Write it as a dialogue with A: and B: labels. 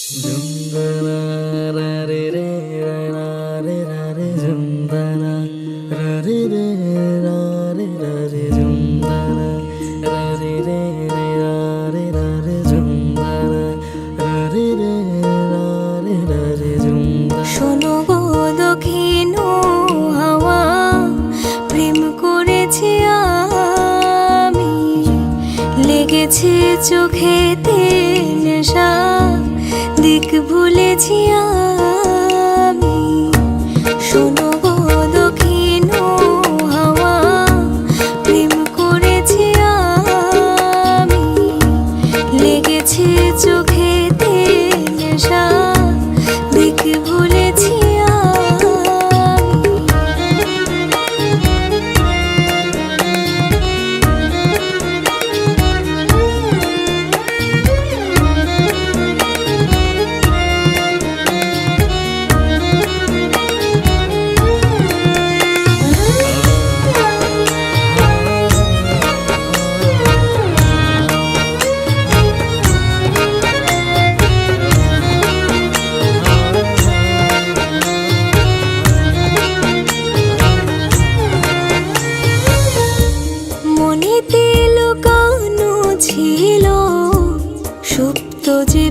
A: ঝুমদানা রা রে রে রা রা রে রা রে ঝুমদানা রা রে রে রা রে রা রে ঝুমদানা রা রে রে রা রে রা রে ঝুমদানা রা রে রে রা রে রা রে ঝুমদানা।
B: শোনো গো দক্ষিণ হাওয়া, প্রেম করেছি আমি, লেগেছে চোখেতে নেশা, দিক ভুলেছি আমি। শোনো গো দক্ষিণ হাওয়া, প্রেম করেছি আমি, লেগেছে চোখেতে নেশা, দিক ভুলেছি মনেতে লুকানো ছিল সুপ্ত যে